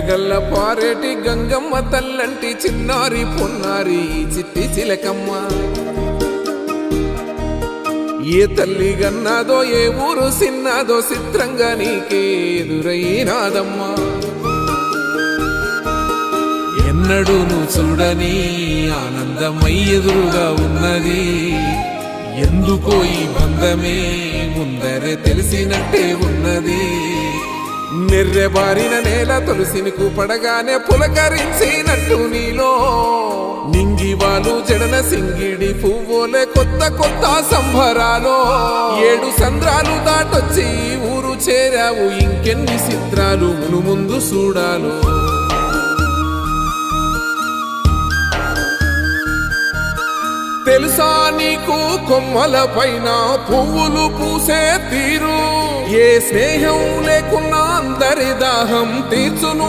గల్ల పారేటి గంగమ్మ తల్లంటి చిన్నారి పొన్నారి చిట్టి చిలకమ్మ. ఏ తల్లి గన్నాదో ఏ ఊరు సిన్నాదో చిత్రంగా నీకే ఎదురైనాదమ్మా. ఎన్నడూ నువ్వు చూడని ఆనందమై ఎదురుగా ఉన్నది. ఎందుకో ఈ బంధమే ముందరే తెలిసినట్టే ఉన్నది. నెర్రెబారిన నేల తులసిని పడగానే పులకరించినట్టు నీలో నింగివాలు జడన సింగిడి పువ్వులే కొత్త కొత్త సంబరాలో. 7 సంద్రాలు దాటొచ్చి ఊరు చేరావు, ఇంకెన్ని చిత్రాలు మును ముందు చూడాలో. తెలుసా నీకు కొమ్మల పైన పువ్వులు పూసే తీరు, ఏ స్నేహం లేకున్నా అందరి దాహం తీర్చును.